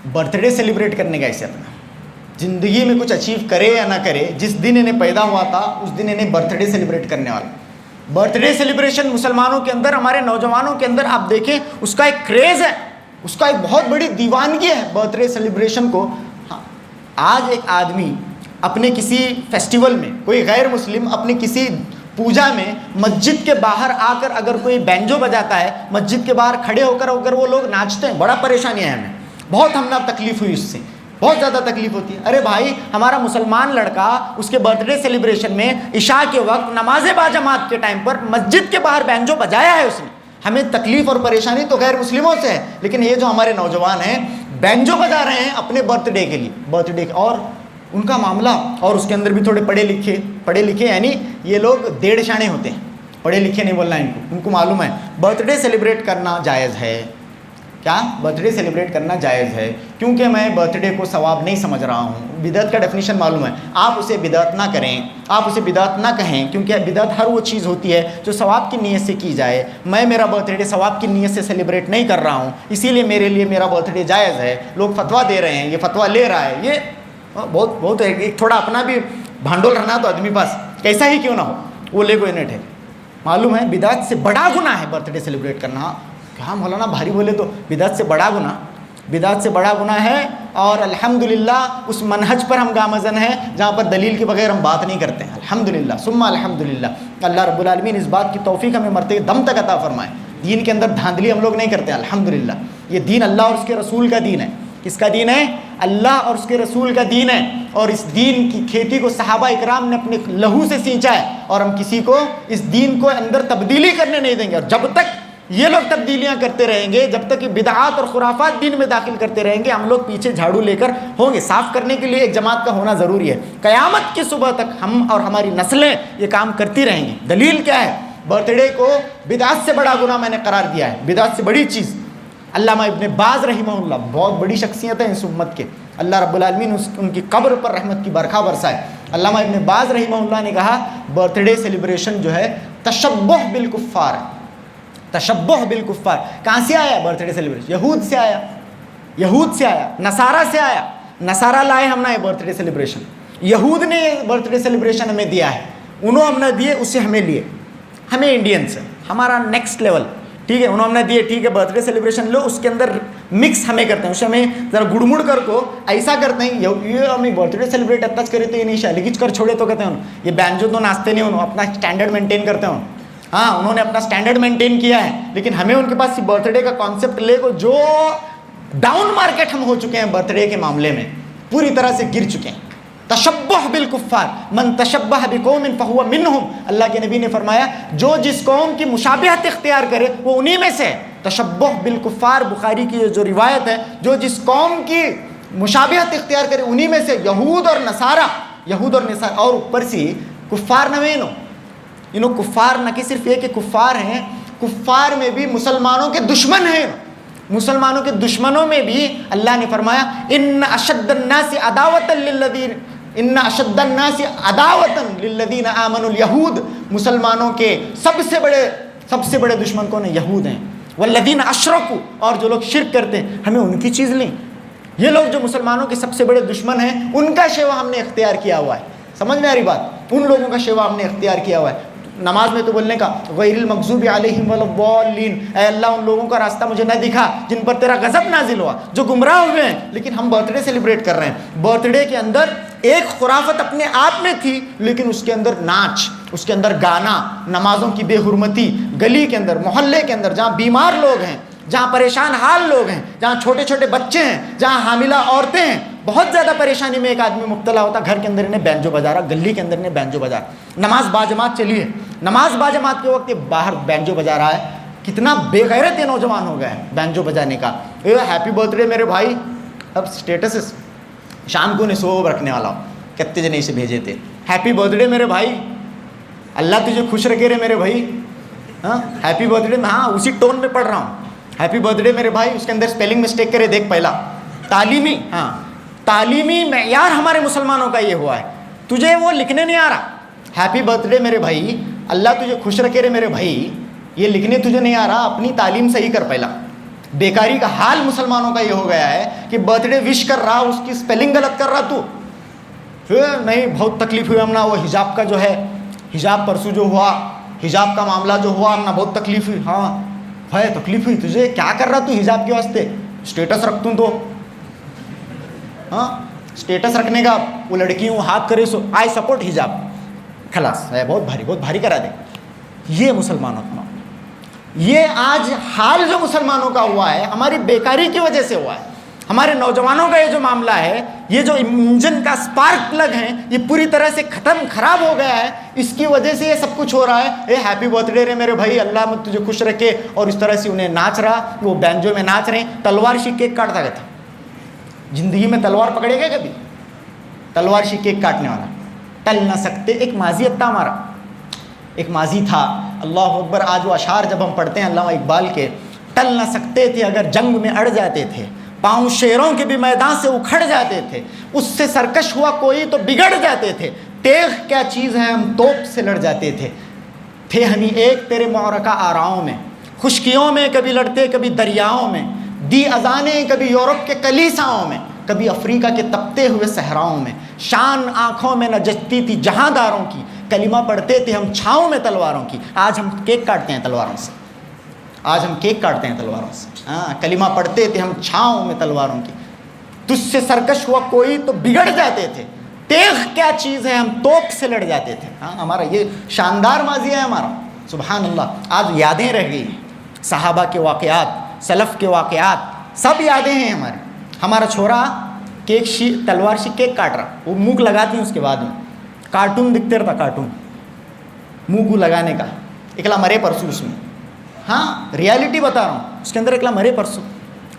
Birthday celebrate करने का ऐसे अपना ज़िंदगी में कुछ अचीव करे या ना करे, जिस दिन इन्हें पैदा हुआ था उस दिन इन्हें बर्थडे सेलिब्रेट करने वाला। बर्थडे सेलिब्रेशन मुसलमानों के अंदर, हमारे नौजवानों के अंदर आप देखें उसका एक क्रेज़ है, उसका एक बहुत बड़ी दीवानगी है बर्थडे सेलिब्रेशन को। हाँ, आज एक आदमी अपने किसी फेस्टिवल में, कोई गैर मुस्लिम अपने किसी पूजा में मस्जिद के बाहर आकर अगर कोई बैंजो बजाता है, मस्जिद के बाहर खड़े होकर अगर वो लोग नाचते हैं, बड़ा परेशानी है हमें, बहुत हमने अब तकलीफ़ हुई उससे, बहुत ज़्यादा तकलीफ होती है। अरे भाई, हमारा मुसलमान लड़का उसके बर्थडे सेलिब्रेशन में इशा के वक्त नमाज बाजमात के टाइम पर मस्जिद के बाहर बैंजो बजाया है उसने। हमें तकलीफ और परेशानी तो गैर मुस्लिमों से है, लेकिन ये जो हमारे नौजवान हैं बैंजो बजा रहे हैं अपने बर्थडे के लिए, बर्थडे और उनका मामला, और उसके अंदर भी थोड़े पढ़े लिखे यानी ये लोग डेढ़ शाने होते हैं, पढ़े लिखे नहीं बोलना इनको मालूम है बर्थडे सेलिब्रेट करना जायज़ है। क्या बर्थडे सेलिब्रेट करना जायज़ है? क्योंकि मैं बर्थडे को सवाब नहीं समझ रहा हूँ। बिदअत का डेफिनेशन मालूम है, आप उसे बिदअत ना करें, आप उसे बिदअत ना कहें, क्योंकि बिदअत हर वो चीज़ होती है जो सवाब की नीयत से की जाए। मैं मेरा बर्थडे सवाब की नीयत से सेलिब्रेट नहीं कर रहा हूँ, इसीलिए मेरे लिए मेरा बर्थडे जायज़ है। लोग फतवा दे रहे हैं, ये फतवा ले रहा है, ये बहुत एक थोड़ा अपना भी भांडोल रहना तो आदमी पास, कैसा ही क्यों ना हो, वो ले कोई नेट है। मालूम है बिदअत से बड़ा गुनाह है बर्थडे सेलिब्रेट करना। क्या मौलाना भारी बोले तो बिदअत से बड़ा गुनाह है। और अल्हम्दुलिल्लाह उस मनहज पर हम गामज़न हैं जहाँ पर दलील के बगैर हम बात नहीं करते हैं। अल्हम्दुलिल्लाह सुम्मा अल्हम्दुलिल्लाह। अल्लाह रब्बुल आलमीन इस बात की तौफीक हमें मरते दम तक अता फरमाए। दीन के अंदर धांधली हम लोग नहीं करते अल्हम्दुलिल्लाह। ये दीन अल्लाह और उसके रसूल का दीन है। किसका दीन है? अल्लाह और उसके रसूल का दीन है। और इस दीन की खेती को सहाबा इकराम ने अपने लहू से सींचा है, और हम किसी को इस दीन को अंदर तब्दीली करने नहीं देंगे। और जब तक ये लोग तब्दीलियां करते रहेंगे, जब तक ये बिदआत और खुराफात दीन में दाखिल करते रहेंगे, हम लोग पीछे झाड़ू लेकर होंगे। साफ करने के लिए एक जमात का होना ज़रूरी है। क़यामत की सुबह तक हम और हमारी नस्लें ये काम करती रहेंगी। दलील क्या है? बर्थडे को बिदअत से बड़ा गुनाह मैंने करार दिया है, बिदअत से बड़ी चीज़। अल्लामा इब्न बाज़ रहिमहुल्लाह बहुत बड़ी शख्सियत है इस उम्मत के, अल्लाह रब्बुल आलमीन उनकी कब्र पर रहमत की बरखा बरसाए। अल्लामा इब्न बाज़ रहिमहुल्लाह ने कहा बर्थडे सेलिब्रेशन जो है तशब्बुह बिल कुफ़्फ़ार है। तशब्बुह बिल कुफ़्फ़ार कहाँ से आया बर्थडे सेलिब्रेशन? यहूद से आया, नसारा से आया। नसारा लाए हम ना ये बर्थडे सेलिब्रेशन, यहूद ने बर्थडे सेलिब्रेशन हमें दिया है, उन्होंने हमने दिए, उससे हमें लिए, हमें इंडियंस हमारा नेक्स्ट लेवल, ठीक है। उन्होंने दिए, ठीक है, बर्थडे सेलिब्रेशन लो, उसके अंदर मिक्स हमें करते हैं, उससे हमें ज़रा गुड़मुड़ कर को ऐसा करते हैं। ये हमें बर्थडे सेलिब्रेट अटच करे तो ये नहीं शालिगिच कर छोड़े तो कहते हैं ये बैंजो तो नाचते नहीं, उन्होंने अपना स्टैंडर्ड मेंटेन करते हैं। हाँ, उन्होंने अपना स्टैंडर्ड मेंटेन किया है, लेकिन हमें उनके पास बर्थडे का कॉन्सेप्ट ले को जो डाउन मार्केट हम हो चुके हैं बर्थडे के मामले में, पूरी तरह से गिर चुके हैं। तशब्बुह बिल कुफ़्फ़ार मन तशब्बह बिक़ौमिन फ़हुव मिनहुम। अल्लाह के नबी ने फरमाया जो जिस कौम की मुशाबिहत इख्तियार करे वो उन्हीं में से। तशब्बुह बिल कुफ़्फ़ार बुखारी की जो रिवायत है, जो जिस कौम की मुशाबिहत इख्तियार करे उन्हीं में से यहूद और नसारा। और ऊपर से कुफ़्फ़ार नवेनो, इन्हों कुफ़्फ़ार न कि सिर्फ ये कि कुफ़्फ़ार हैं, कुफ़्फ़ार में भी मुसलमानों के दुश्मन हैं। मुसलमानों के दुश्मनों में भी अल्लाह ने फरमाया इन्ना अशद्दन्नासि अदावतन लिल्लज़ीना आमनुल यहूद। मुसलमानों के सबसे बड़े दुश्मन कौन है? यहूद हैं। वल्लज़ीना अशरकू, और जो लोग शिर्क करते हैं, हमें उनकी चीज़ लें। ये लोग जो मुसलमानों के सबसे बड़े दुश्मन हैं, उनका शेवा हमने इख्तियार किया हुआ है। समझ में आ रही बात? उन लोगों का शेवा हमने इख्तियार किया हुआ है। नमाज में तो बोलने का गैरिल मग़ज़ूबि अलैहिम वलद्दाल्लीन, ऐ अल्लाह उन लोगों का रास्ता मुझे न दिखा जिन पर तेरा गज़ब नाजिल हुआ, जो गुमराह हुए हैं। लेकिन हम बर्थडे सेलिब्रेट कर रहे हैं। बर्थडे के अंदर एक खुराफत अपने आप में थी, लेकिन उसके अंदर नाच, उसके अंदर गाना, नमाजों की बेहुरमती, गली के अंदर, मोहल्ले के अंदर जहाँ बीमार लोग हैं, जहाँ परेशान हाल लोग हैं, जहाँ छोटे छोटे बच्चे हैं, जहाँ हामिला औरतें हैं, बहुत ज़्यादा परेशानी में एक आदमी मुब्तला होता, घर के अंदर इन्हें बैंजो बजा रहा, गली के अंदर इन्हें बैंजो बजा रहा। नमाज बाजमात चली है, नमाज बाजमात के वक्त ये बाहर बैंजो बजा रहा है। कितना बेगैरत ये नौजवान हो गए हैं बैंजो बजाने का। हैप्पी बर्थडे मेरे भाई, अब स्टेटस शाम को निसोब रखने वाला हो, कितने जने इसे भेजे थे, हैप्पी बर्थडे मेरे भाई, अल्लाह तुझे खुश रखे रे मेरे भाई। हाँ, हैप्पी बर्थडे, हाँ उसी टोन में पढ़ रहा हूँ, हैप्पी बर्थडे मेरे भाई। उसके अंदर स्पेलिंग मिस्टेक करे देख, पहला तालीमी मेयार हमारे मुसलमानों का ये हुआ है, तुझे वो लिखने नहीं आ रहा। हैप्पी बर्थडे मेरे भाई, अल्लाह तुझे खुश रखे रे मेरे भाई, ये लिखने तुझे नहीं आ रहा, अपनी तालीम सही कर पहला। बेकारी का हाल मुसलमानों का ये हो गया है कि बर्थडे विश कर रहा, उसकी स्पेलिंग गलत कर रहा तू, फिर नहीं बहुत तकलीफ हुई हमना, वो हिजाब का जो है, हिजाब परसों जो हुआ, हिजाब का मामला जो हुआ हमना बहुत तकलीफ हुई। हाँ भाई तकलीफ हुई तुझे, क्या कर रहा तू हिजाब के वास्ते? स्टेटस रख तू तो, हाँ स्टेटस रखने का, वो लड़की हूँ हाथ करे सो आई सपोर्ट हिजाब, खलास है, बहुत भारी करा दे। ये मुसलमानों का, ये आज हाल जो मुसलमानों का हुआ है हमारी बेकारी की वजह से हुआ है। हमारे नौजवानों का ये जो मामला है, ये जो इंजन का स्पार्क प्लग है, ये पूरी तरह से खराब हो गया है। इसकी वजह से ये सब कुछ हो रहा है। ए हैप्पी बर्थडे रे मेरे भाई, अल्लाह में तुझे खुश रखे, और इस तरह से उन्हें नाच रहा, वो बैंजो में नाच रहे, तलवार शी केक काटता गया था। जिंदगी में तलवार पकड़ेगा कभी? तलवार शी केक काटने वाला टल ना सकते। एक माजियत था हमारा, एक माजी था, अल्लाह अकबर। आज वो अशार जब हम पढ़ते हैं अल्लामा इकबाल के, टल ना सकते थे अगर जंग में अड़ जाते थे, पाँव शेरों के भी मैदान से उखड़ जाते थे, उससे सरकश हुआ कोई तो बिगड़ जाते थे, तेग क्या चीज़ है हम तोप से लड़ जाते थे हमी एक तेरे मौरका आराओं में, खुशकियों में कभी लड़ते कभी दरियाओं में, दी अजाने कभी यूरोप के कलीसाओं में, कभी अफ्रीका के तपते हुए सहराओं में, शान आँखों में न जचती थी जहांदारों की, कलिमा पढ़ते थे हम छाँव में तलवारों की। आज हम केक काटते हैं तलवारों से, आज हम केक काटते हैं तलवारों से। हाँ कलिमा पढ़ते थे हम छाँव में तलवारों की, तुझसे सरकश हुआ कोई तो बिगड़ जाते थे, तेग क्या चीज़ है हम तोप से लड़ जाते थे। हाँ हमारा ये शानदार माजी है हमारा, सुबहान अल्लाह। आज यादें रह गई हैं, सहाबा के वाक़यात, सलफ़ के वाक़यात, सब यादें हैं हमारी। हमारा छोरा तलवार से केक काट रहा, वो मुँह लगाती हैं उसके बाद में, कार्टून दिखते रहता, कार्टून मुँह को लगाने का, एकला मरे परसों उसमें। हाँ रियलिटी बता रहा हूँ, उसके अंदर एकला मरे परसों,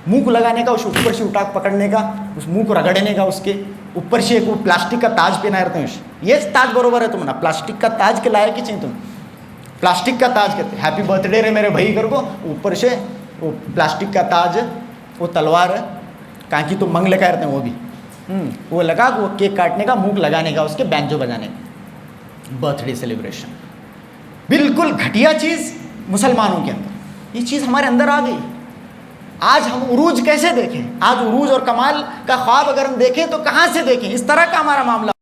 मुंह को लगाने का, उस ऊपर से उठा पकड़ने का, उस मुंह को रगड़ने का, उसके ऊपर से एक वो प्लास्टिक का ताज पहना रहते हैं। ये ताज बरोबर है तुम ना, प्लास्टिक का ताज के लायक ही चाहिए तुम, प्लास्टिक का ताज कहते, हैप्पी बर्थडे रे मेरे भाई कर को, ऊपर से वो प्लास्टिक का ताज, वो तलवार कांकी तो मंग लगा रहते हैं वो भी, वो लगा वो केक काटने का, मुंह लगाने का, उसके बैंजो बजाने का, बर्थडे सेलिब्रेशन। बिल्कुल घटिया चीज़ मुसलमानों के अंदर, ये चीज़ हमारे अंदर आ गई। आज हम उरूज कैसे देखें? आज उरूज और कमाल का ख्वाब अगर हम देखें तो कहाँ से देखें? इस तरह का हमारा मामला